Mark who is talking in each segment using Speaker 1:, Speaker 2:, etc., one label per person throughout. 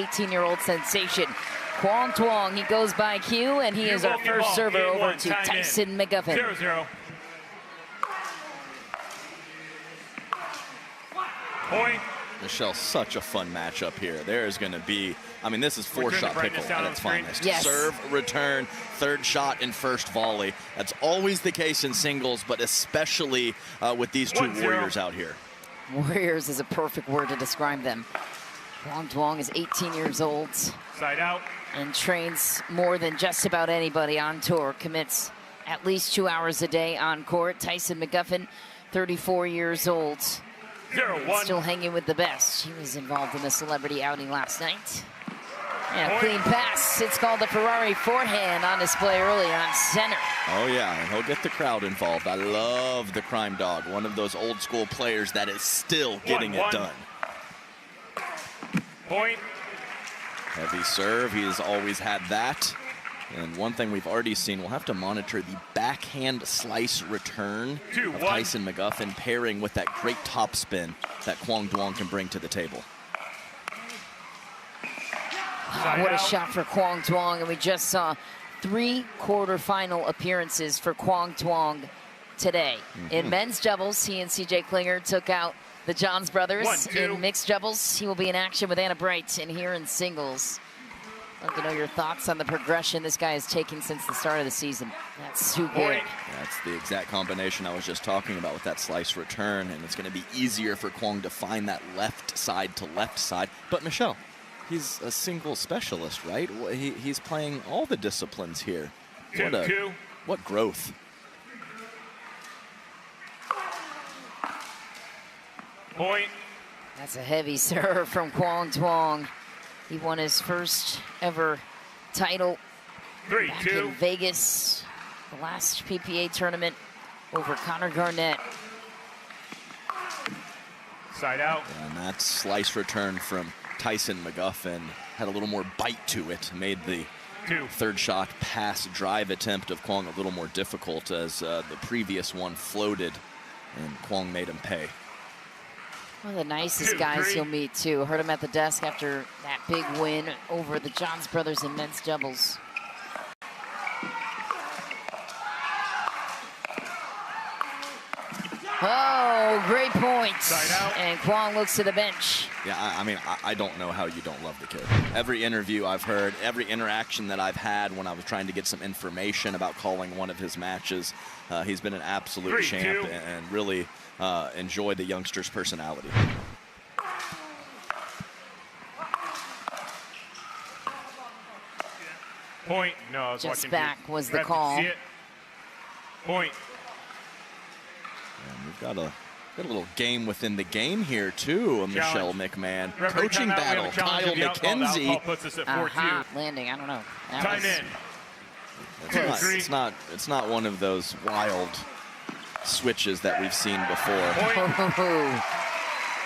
Speaker 1: 18-year-old sensation. Quang Duong, he goes by Q, and he is our first server over to Tyson McGuffin.
Speaker 2: 0-0. Point.
Speaker 3: Michelle, such a fun matchup here. There is going to be, I mean, this is four-shot pickle at its finest.
Speaker 1: Yes.
Speaker 3: Serve, return, third shot, and first volley. That's always the case in singles, but especially with these two warriors out here.
Speaker 1: Warriors is a perfect word to describe them. Quang Duong is 18 years old.
Speaker 2: Side out.
Speaker 1: And trains more than just about anybody on tour. Commits at least 2 hours a day on court. Tyson McGuffin, 34 years old.
Speaker 2: 0-1.
Speaker 1: Still hanging with the best. He was involved in the celebrity outing last night. And a clean pass. It's called the Ferrari forehand on display early on center.
Speaker 3: Oh yeah, and he'll get the crowd involved. I love the crime dog. One of those old school players that is still getting it done.
Speaker 2: Point.
Speaker 3: Heavy serve, he has always had that. And one thing we've already seen, we'll have to monitor the backhand slice return of Tyson McGuffin pairing with that great top spin that Quang Duong can bring to the table.
Speaker 1: What a shot for Quang Duong, and we just saw 3 quarterfinal appearances for Quang Duong today. In men's doubles, he and CJ Klinger took out the Johns brothers. In mixed doubles, he will be in action with Anna Bright. And here in singles, I'd love to know your thoughts on the progression this guy has taken since the start of the season. That's too good.
Speaker 3: That's the exact combination I was just talking about with that slice return, and it's going to be easier for Quang to find that left side to left side. But Michelle, he's a single specialist, right? He's playing all the disciplines here. What growth.
Speaker 2: Point.
Speaker 1: That's a heavy serve from Quang Duong. He won his first ever title back in Vegas, the last PPA tournament over Connor Garnett.
Speaker 2: Side out.
Speaker 3: And that slice return from Tyson McGuffin had a little more bite to it, made the third shot pass drive attempt of Quang a little more difficult as the previous one floated, and Quang made him pay.
Speaker 1: One of the nicest guys you'll meet, too. Heard him at the desk after that big win over the Johns brothers in men's doubles. Oh, great points. And Quang looks to the bench.
Speaker 3: Yeah, I mean, I don't know how you don't love the kid. Every interview I've heard, every interaction that I've had when I was trying to get some information about calling one of his matches, he's been an absolute champ and really enjoy the youngster's personality.
Speaker 2: Point. No, I was
Speaker 1: just
Speaker 2: watching
Speaker 1: back was the call.
Speaker 2: Point.
Speaker 3: And we've got a little game within the game here too. Michelle McMahon. Coaching battle. Kyle McKenzie.
Speaker 1: Landing. I don't know.
Speaker 3: It's not one of those wild switches that we've seen before.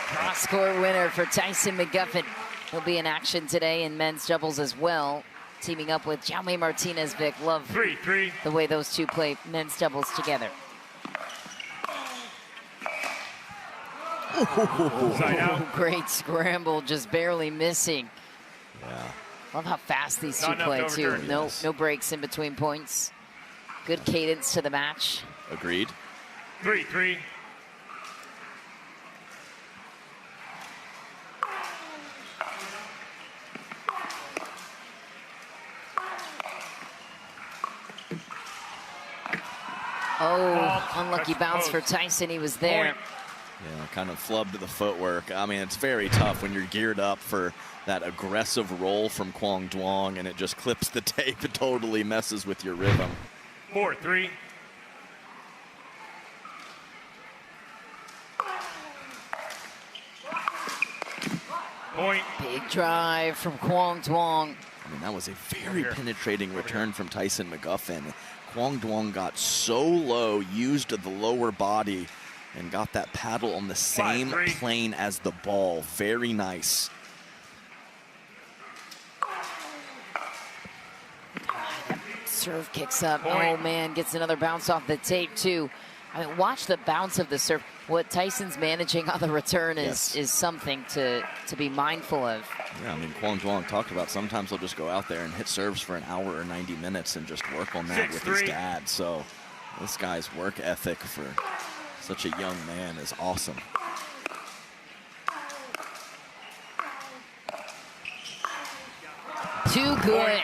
Speaker 1: Cross-court winner for Tyson McGuffin. He'll be in action today in men's doubles as well, teaming up with Jaume Martinez-Vic. Love the way those two play men's doubles together. Great scramble, just barely missing.
Speaker 3: Yeah.
Speaker 1: Love how fast these two play too. No breaks in between points. Good cadence to the match.
Speaker 3: Agreed.
Speaker 2: 3-3.
Speaker 1: Oh, unlucky bounce for Tyson. He was there.
Speaker 3: Yeah, kind of flubbed the footwork. I mean, it's very tough when you're geared up for that aggressive roll from Quang Duong, and it just clips the tape and totally messes with your rhythm.
Speaker 2: 4-3. Point.
Speaker 1: Big drive from Quang Duong.
Speaker 3: I mean, that was a very penetrating return from Tyson McGuffin. Quang Duong got so low, used the lower body, and got that paddle on the same plane as the ball. Very nice.
Speaker 1: Serve kicks up. Oh, man, gets another bounce off the tape, too. I mean, watch the bounce of the serve. What Tyson's managing on the return is something to be mindful of.
Speaker 3: Yeah, I mean, Quang Duong talked about sometimes he'll just go out there and hit serves for an hour or 90 minutes and just work on that with his dad. So this guy's work ethic for such a young man is awesome.
Speaker 1: Too good.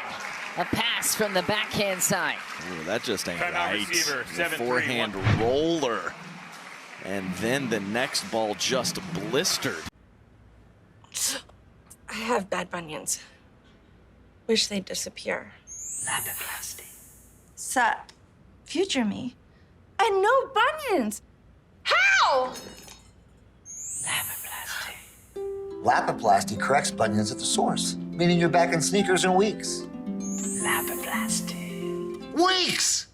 Speaker 1: A pass from the backhand side.
Speaker 3: Ooh, that just ain't right.
Speaker 2: Receiver,
Speaker 3: The forehand roller. And then the next ball just blistered.
Speaker 4: I have bad bunions. Wish they'd disappear.
Speaker 5: Lapiplasty.
Speaker 4: Sup? Future me? And no bunions! How?
Speaker 5: Lapiplasty.
Speaker 6: Lapiplasty corrects bunions at the source, meaning you're back in sneakers in weeks.
Speaker 5: Lapiplasty.
Speaker 6: Weeks!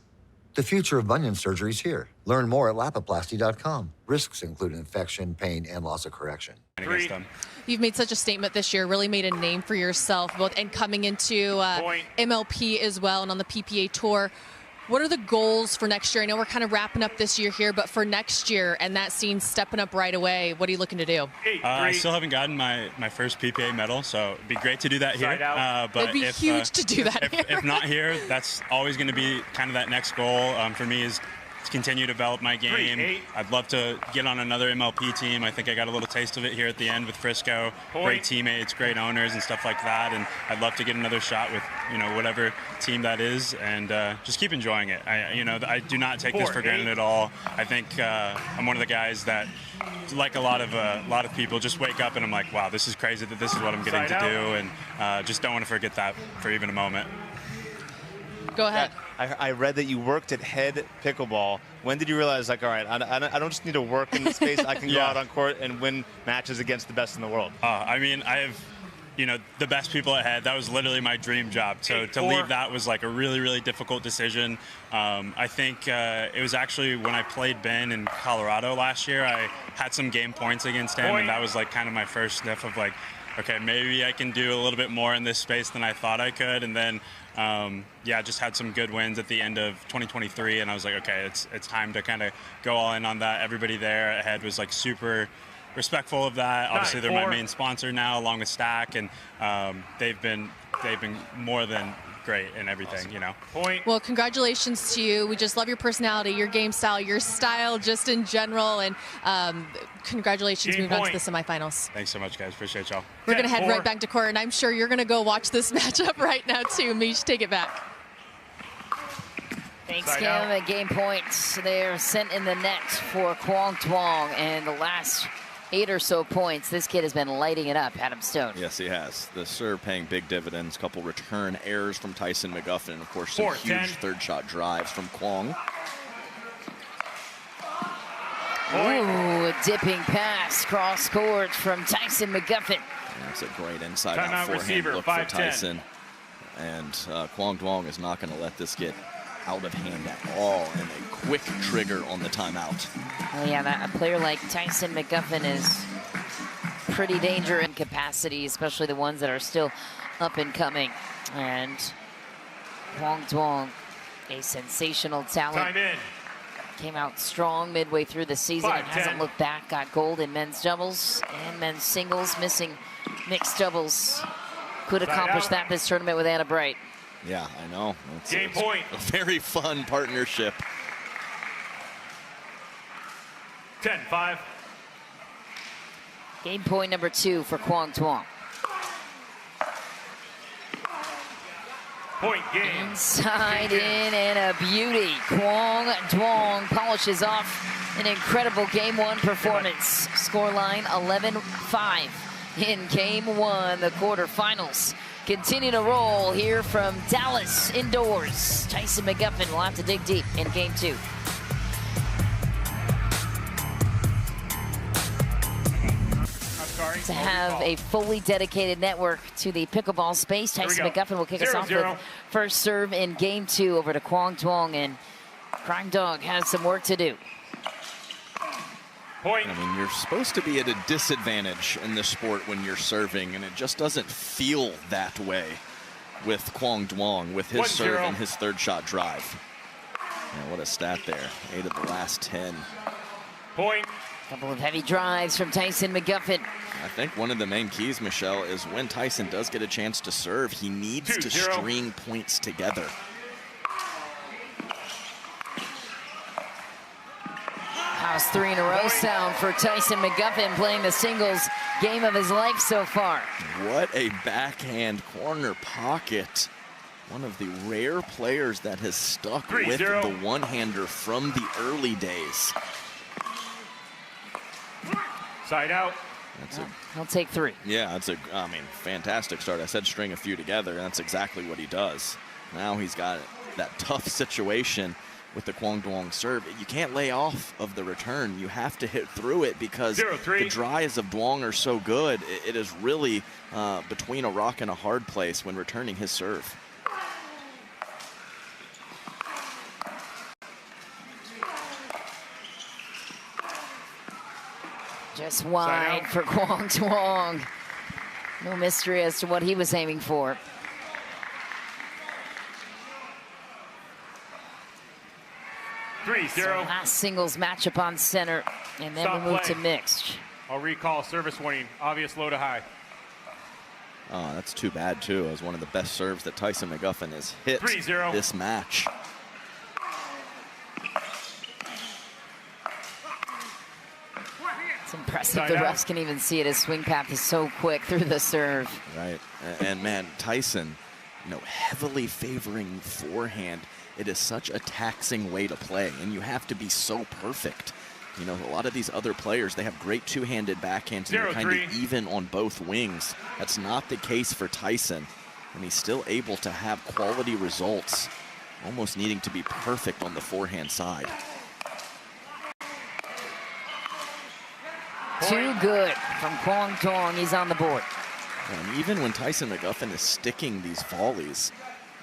Speaker 6: The future of bunion surgery is here. Learn more at lapiplasty.com. Risks include infection, pain, and loss of correction.
Speaker 7: You've made such a statement this year, really made a name for yourself, both and coming into MLP as well and on the PPA tour. What are the goals for next year? I know we're kind of wrapping up this year here, but for next year and that scene stepping up right away, what are you looking to do?
Speaker 8: I still haven't gotten my first PPA medal, so it'd be great to do that here. But
Speaker 7: it'd be huge to do that here.
Speaker 8: If not here, that's always going to be kind of that next goal for me is to continue to develop my game. I'd love to get on another MLP team. I think I got a little taste of it here at the end with Frisco. Great teammates, great owners and stuff like that. And I'd love to get another shot with, whatever team that is and just keep enjoying it. I do not take this for granted at all. I think I'm one of the guys that, like a lot of people, just wake up and I'm like, wow, this is crazy that this is what I'm getting to do. And just don't want to forget that for even a moment.
Speaker 7: Go ahead.
Speaker 9: I read that you worked at Head Pickleball. When did you realize, like, all right, I don't just need to work in the space. I can go out on court and win matches against the best in the world?
Speaker 8: I mean, I have, the best people at Head. That was literally my dream job. So to leave that was like a really, really difficult decision. I think it was actually when I played Ben in Colorado last year, I had some game points against him, and that was like kind of my first sniff of like, okay, maybe I can do a little bit more in this space than I thought I could. And then, just had some good wins at the end of 2023. And I was like, okay, it's time to kind of go all in on that. Everybody there at Head was like super respectful of that. Obviously, they're my main sponsor now, along with Stack, and they've been more than great in everything,
Speaker 7: Well, congratulations to you. We just love your personality, your game style, your style just in general, and congratulations moving on to the semifinals.
Speaker 8: Thanks so much, guys. Appreciate y'all.
Speaker 7: We're going to head right back to court, and I'm sure you're going to go watch this matchup right now, too. Mish, take it back.
Speaker 1: Thanks, Kim. A game points. They're sent in the net for Quang Duong, and the last 8 or so points, this kid has been lighting it up, Adam Stone.
Speaker 3: Yes, he has. The serve paying big dividends. Couple return errors from Tyson McGuffin. And of course, some huge third shot drives from Quang.
Speaker 1: Ooh, a dipping pass cross court from Tyson McGuffin.
Speaker 3: That's a great inside out forehand look for Tyson. And Quang Duong is not going to let this get out of hand at all, and a quick trigger on the timeout.
Speaker 1: Oh yeah, a player like Tyson McGuffin is pretty dangerous in capacity, especially the ones that are still up and coming. And Quang Duong, a sensational talent.
Speaker 2: Time in.
Speaker 1: Came out strong midway through the season and hasn't looked back. Got gold in men's doubles and men's singles, missing mixed doubles. Could accomplish that this tournament with Anna Bright.
Speaker 3: Yeah, I know.
Speaker 2: Game point.
Speaker 3: A very fun partnership.
Speaker 2: 10-5.
Speaker 1: Game point number 2 for Quang Duong.
Speaker 2: Point game.
Speaker 1: Inside in and a beauty. Quang Duong polishes off an incredible Game 1 performance. Scoreline 11-5 in Game 1, the quarterfinals. Continue to roll here from Dallas indoors. Tyson McGuffin will have to dig deep in Game 2. To have a fully dedicated network to the pickleball space, Tyson McGuffin will kick us off with first serve in Game 2 over to Quang Duong, and Quang Duong has some work to do.
Speaker 2: Point.
Speaker 3: I mean, you're supposed to be at a disadvantage in this sport when you're serving, and it just doesn't feel that way with Quang Duong, with his serve and his third shot drive. Yeah, what a stat there. 8 of the last 10.
Speaker 2: Point.
Speaker 1: Couple of heavy drives from Tyson McGuffin.
Speaker 3: I think one of the main keys, Michelle, is when Tyson does get a chance to serve, he needs to
Speaker 2: 2-0.
Speaker 3: string points together.
Speaker 1: House 3 in a row sound for Tyson McGuffin, playing the singles game of his life so far.
Speaker 3: What a backhand corner pocket. One of the rare players that has stuck
Speaker 2: 3-0.
Speaker 3: with the one-hander from the early days.
Speaker 2: Side out.
Speaker 1: He'll take 3.
Speaker 3: Yeah, that's fantastic start. I said string a few together, and that's exactly what he does. Now he's got that tough situation with the Quang Duong serve. You can't lay off of the return. You have to hit through it because
Speaker 2: 0-3.
Speaker 3: the drives of Duong are so good. It is really between a rock and a hard place when returning his serve.
Speaker 1: Just wide for Quang Duong. No mystery as to what he was aiming for. So
Speaker 2: 3-0.
Speaker 1: last singles matchup on center, and then
Speaker 2: Stop
Speaker 1: we move
Speaker 2: play.
Speaker 1: to mixed.
Speaker 2: I'll recall service warning. Obvious low to high.
Speaker 3: Oh, that's too bad, too. It was one of the best serves that Tyson McGuffin has hit
Speaker 2: 3-0.
Speaker 3: this match.
Speaker 1: It's impressive.
Speaker 2: Side
Speaker 1: The
Speaker 2: out.
Speaker 1: refs can even see it. His swing path is so quick through the serve.
Speaker 3: Right, and man, Tyson, heavily favoring forehand. It is such a taxing way to play, and you have to be so perfect. A lot of these other players, they have great two-handed backhands, and they're kind
Speaker 2: 0-3.
Speaker 3: of even on both wings. That's not the case for Tyson, and he's still able to have quality results, almost needing to be perfect on the forehand side.
Speaker 1: Too good from Quang Duong. He's on the board.
Speaker 3: And even when Tyson McGuffin is sticking these volleys,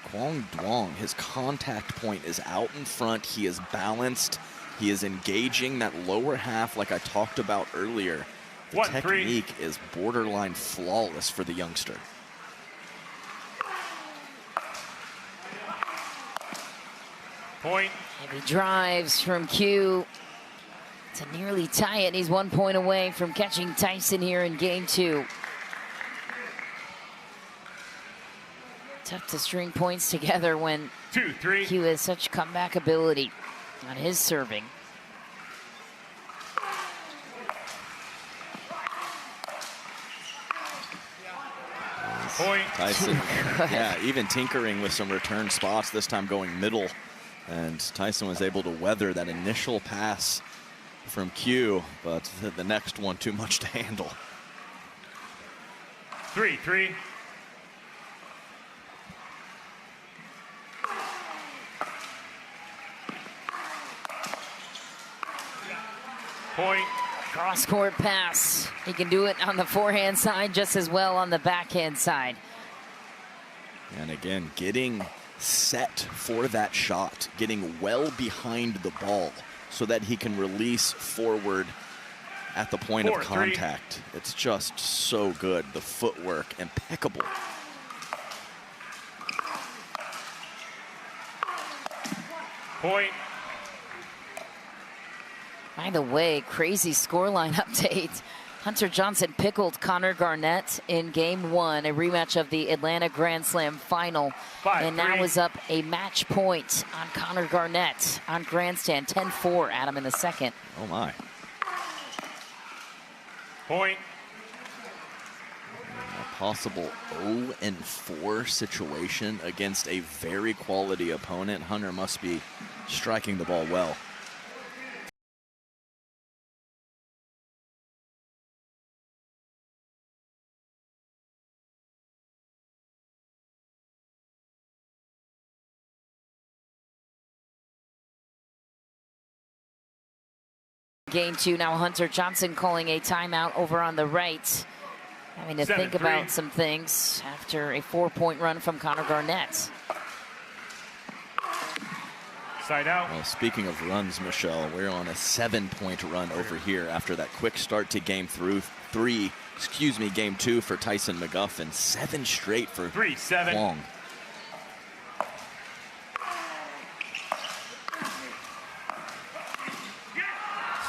Speaker 3: Quang Duong, his contact point is out in front. He is balanced. He is engaging that lower half like I talked about earlier. The
Speaker 2: 1-3.
Speaker 3: technique is borderline flawless for the youngster.
Speaker 2: Point.
Speaker 1: Heavy drives from Q to nearly tie it. He's 1 point away from catching Tyson here in game 2. Tough to string points together when
Speaker 2: 2-3.
Speaker 1: Q has such comeback ability on his serving.
Speaker 2: Point.
Speaker 3: Tyson, yeah, even tinkering with some return spots, this time going middle. And Tyson was able to weather that initial pass from Q, but the next one too much to handle.
Speaker 2: 3-3. Point.
Speaker 1: Cross-court pass. He can do it on the forehand side just as well on the backhand side.
Speaker 3: And again, getting set for that shot, getting well behind the ball so that he can release forward at the point of
Speaker 2: 4-3.
Speaker 3: contact. It's just so good. The footwork, impeccable.
Speaker 2: Point.
Speaker 1: By the way, crazy scoreline update. Hunter Johnson pickled Connor Garnett in game 1, a rematch of the Atlanta Grand Slam final.
Speaker 2: 5-3.
Speaker 1: And now is up a match point on Connor Garnett on grandstand. 10-4, Adam, in the second.
Speaker 3: Oh my.
Speaker 2: Point.
Speaker 3: A possible 0-4 situation against a very quality opponent. Hunter must be striking the ball well.
Speaker 1: Game 2, now Hunter Johnson calling a timeout over on the right. Having to think
Speaker 2: 7-3.
Speaker 1: about some things after a 4-point run from Connor Garnett.
Speaker 2: Side out.
Speaker 3: Well, speaking of runs, Michelle, we're on a 7-point run over here after that quick start to game 2 for Tyson McGuffin. 7 straight for
Speaker 2: 3-7.
Speaker 3: Quang.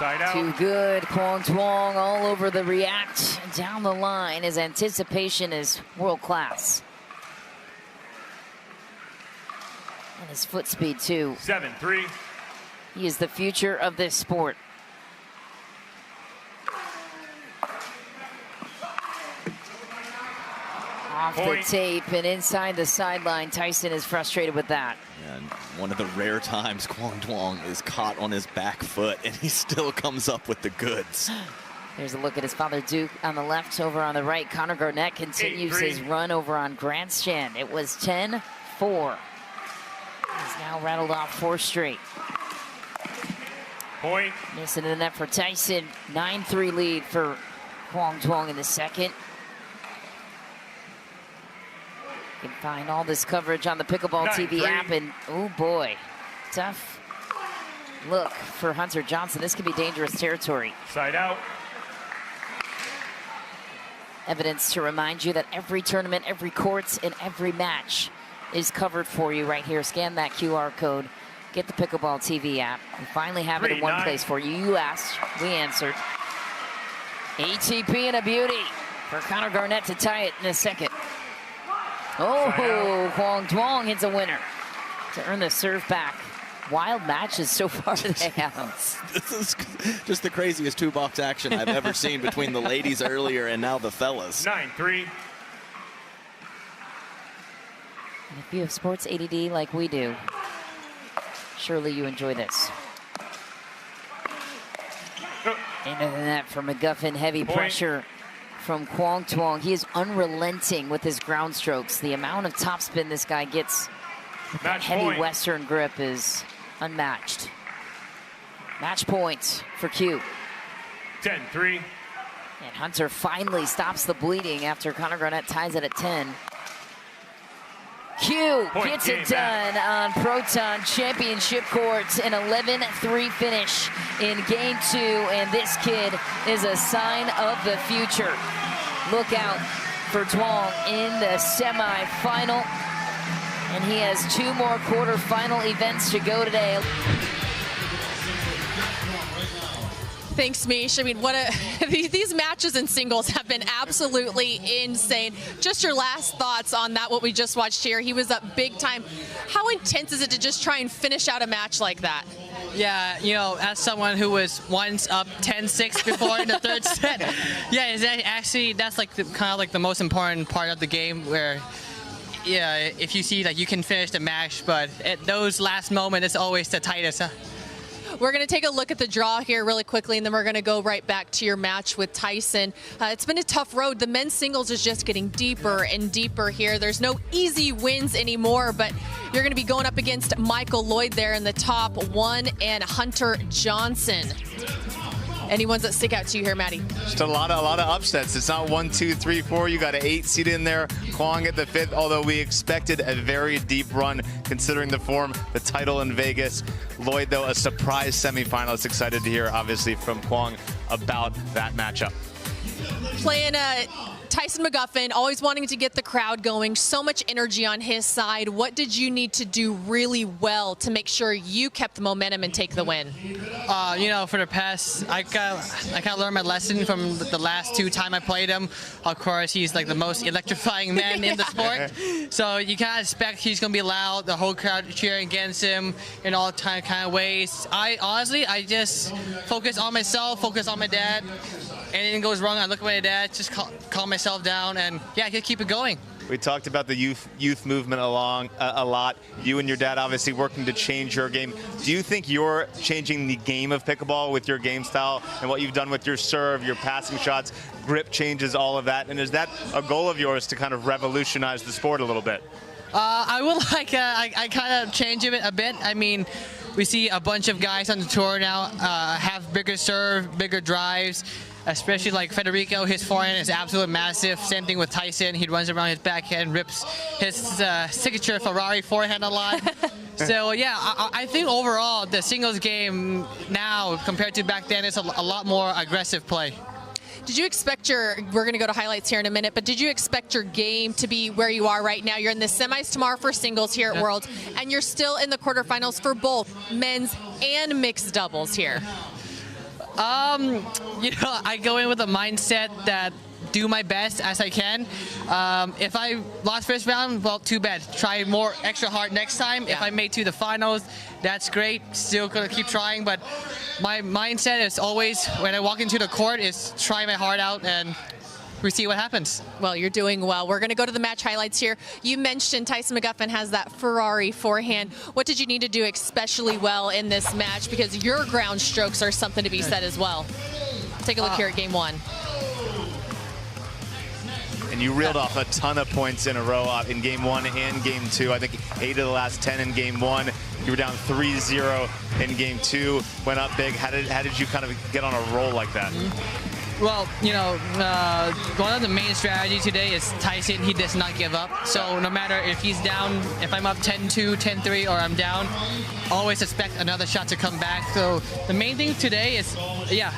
Speaker 2: Side out.
Speaker 1: Too good. Quang Duong all over the react down the line. His anticipation is world class. And his foot speed too.
Speaker 2: 7-3.
Speaker 1: He is the future of this sport. Off
Speaker 2: Point.
Speaker 1: the tape and inside the sideline. Tyson is frustrated with that.
Speaker 3: And one of the rare times Quang Duong is caught on his back foot, and he still comes up with the goods.
Speaker 1: There's a look at his father Duke on the left. Over on the right, Connor Garnett continues
Speaker 2: 8-3.
Speaker 1: his run over on Grandstand. It was 10-4. He's now rattled off 4 straight.
Speaker 2: Point.
Speaker 1: Missing the net for Tyson. 9-3 lead for Quang Duong in the second. You can find all this coverage on the Pickleball
Speaker 2: 9-3.
Speaker 1: TV app, and oh boy, tough look for Hunter Johnson. This could be dangerous territory.
Speaker 2: Side out.
Speaker 1: Evidence to remind you that every tournament, every court, and every match is covered for you right here. Scan that QR code. Get the Pickleball TV app. We finally have it in one
Speaker 2: 3-9.
Speaker 1: place for you. You asked, we answered. ATP and a beauty for Connor Garnett to tie it in a second. Oh, Quang Duong hits a winner to earn the serve back. Wild matches so far they have.
Speaker 3: This is just the craziest two-box action I've ever seen between the ladies earlier and now the fellas.
Speaker 2: 9-3.
Speaker 1: And if you have sports ADD like we do, surely you enjoy this. Into the net for McGuffin. Heavy
Speaker 2: Point.
Speaker 1: pressure from Quang Duong. He is unrelenting with his ground strokes. The amount of topspin this guy gets with that
Speaker 2: Match
Speaker 1: heavy
Speaker 2: point.
Speaker 1: Western grip is unmatched. Match point for Q.
Speaker 2: 10-3.
Speaker 1: And Hunter finally stops the bleeding after Connor Garnett ties it at 10. Q
Speaker 2: Point
Speaker 1: gets
Speaker 2: game
Speaker 1: it done on Proton Championship Court. An 11-3 finish in game 2, and this kid is a sign of the future. Look out for Duong in the semifinal, and he has 2 more quarterfinal events to go today.
Speaker 7: Thanks, Mish. I mean, what these matches in singles have been absolutely insane. Just your last thoughts on that, what we just watched here. He was up big time. How intense is it to just try and finish out a match like that?
Speaker 5: Yeah, you know, as someone who was once up 10-6 before in the third set, yeah, that's like kind of like the most important part of the game where, yeah, if you see that you can finish the match, but at those last moments, it's always the tightest. Huh?
Speaker 7: We're going to take a look at the draw here really quickly, and then we're going to go right back to your match with Tyson. It's been a tough road. The men's singles is just getting deeper and deeper here. There's no easy wins anymore, but you're going to be going up against Michael Lloyd there in the top 1 and Hunter Johnson. Any ones that stick out to you here, Maddie?
Speaker 9: Just a lot of upsets. It's not 1, 2, 3, 4. You got an 8 seed in there. Quang at the 5th, although we expected a very deep run considering the form, the title in Vegas. Lloyd, though, a surprise semifinalist. Excited to hear, obviously, from Quang about that matchup.
Speaker 7: Playing Tyson McGuffin, always wanting to get the crowd going, so much energy on his side. What did you need to do really well to make sure you kept the momentum and take the win?
Speaker 5: You know, for the past, I kind of learned my lesson from the last 2 times I played him. Of course, he's like the most electrifying man in the sport. So you kind of expect he's going to be loud, the whole crowd cheering against him in all kind of ways. I just focus on myself, focus on my dad. Anything goes wrong, I look at my dad, just calm myself down, and yeah, just keep it going.
Speaker 9: We talked about the youth movement a lot. You and your dad obviously working to change your game. Do you think you're changing the game of pickleball with your game style and what you've done with your serve, your passing shots, grip changes, all of that? And is that a goal of yours to kind of revolutionize the sport a little bit?
Speaker 5: I would like, I kind of change it a bit. I mean, we see a bunch of guys on the tour now have bigger serve, bigger drives. Especially like Federico, his forehand is absolutely massive. Same thing with Tyson. He runs around his backhand and rips his signature Ferrari forehand a lot. So yeah, I think overall the singles game now compared to back then is a lot more aggressive play.
Speaker 7: Did you expect we're going to go to highlights here in a minute, but did you expect your game to be where you are right now? You're in the semis tomorrow for singles here at Worlds, and you're still in the quarterfinals for both men's and mixed doubles here.
Speaker 5: I go in with a mindset that do my best as I can. If I lost first round, well, too bad. Try more extra hard next time.
Speaker 1: Yeah.
Speaker 5: If I made to the finals, that's great. Still gonna keep trying, but my mindset is always when I walk into the court is try my heart out and we see what happens.
Speaker 7: Well, you're doing well. We're going to go to the match highlights here. You mentioned Tyson McGuffin has that Ferrari forehand. What did you need to do especially well in this match? Because your ground strokes are something to be said as well. Take a look here at game one.
Speaker 9: And you reeled off a ton of points in a row in game one and game two. I think 8 of the last 10 in game one. You were down 3-0 in game two. Went up big. How did you kind of get on a roll like that?
Speaker 5: Well, one of the main strategy today is Tyson. He does not give up. So no matter if he's down, if I'm up 10-2, 10-3, or I'm down, always expect another shot to come back. So the main thing today is,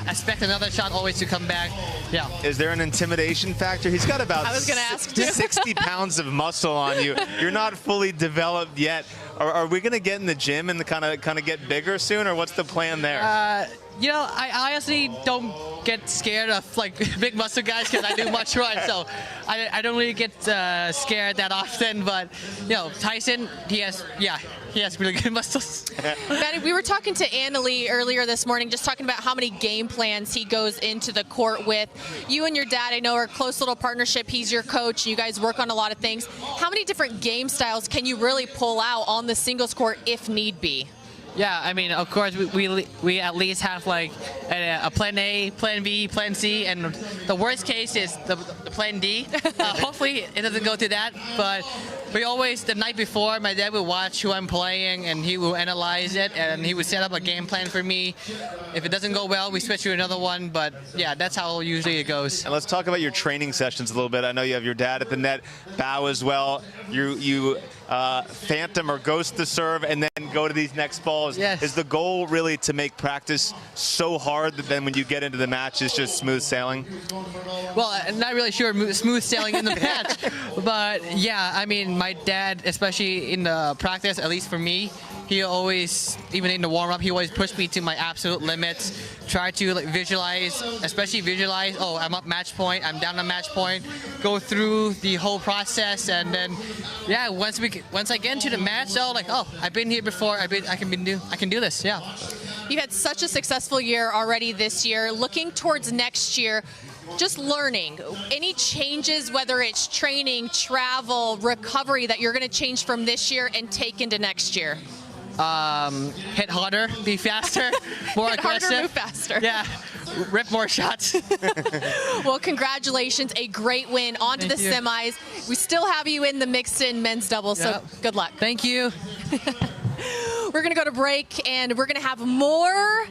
Speaker 5: expect another shot always to come back. Yeah.
Speaker 9: Is there an intimidation factor? He's got about
Speaker 7: I was gonna ask too.
Speaker 9: 60 pounds of muscle on you. You're not fully developed yet. Are we going to get in the gym and kind of get bigger soon, or what's the plan there?
Speaker 5: I honestly don't get scared of like big muscle guys because I do much run, so I don't really get scared that often. But Tyson, he has really good muscles.
Speaker 7: Maddie, we were talking to Annalie earlier this morning, just talking about how many game plans he goes into the court with. You and your dad, I know, are a close little partnership. He's your coach. You guys work on a lot of things. How many different game styles can you really pull out on the singles court if need be?
Speaker 5: Yeah, I mean, of course, we at least have like a plan A, plan B, plan C, and the worst case is the plan D. Hopefully it doesn't go to that, but we always, the night before, my dad would watch who I'm playing and he will analyze it and he would set up a game plan for me. If it doesn't go well, we switch to another one, but yeah, that's how usually it goes.
Speaker 9: And let's talk about your training sessions a little bit. I know you have your dad at the net, Bao as well. You phantom or ghost the serve and then go to these next balls.
Speaker 5: Yes.
Speaker 9: Is the goal really to make practice so hard that then when you get into the match it's just smooth sailing?
Speaker 5: Well, I'm not really sure smooth sailing in the match, but yeah, I mean, my dad, especially in the practice, at least for me, he always, even in the warm-up, he always pushed me to my absolute limits. Try to visualize, oh, I'm up match point, I'm down to match point. Go through the whole process, and then, yeah, once I get into the match, though, oh, I've been here before. I can do this. Yeah.
Speaker 7: You've had such a successful year already this year. Looking towards next year, just learning. Any changes, whether it's training, travel, recovery, that you're going to change from this year and take into next year?
Speaker 5: Hit harder, be faster, more
Speaker 7: Hit
Speaker 5: aggressive.
Speaker 7: harder, move faster.
Speaker 5: Yeah, rip more shots.
Speaker 7: Well, congratulations, a great win. On to the semis. We still have you in the mixed-in men's doubles, so good luck.
Speaker 5: Thank you.
Speaker 7: We're going to go to break, and we're going to have more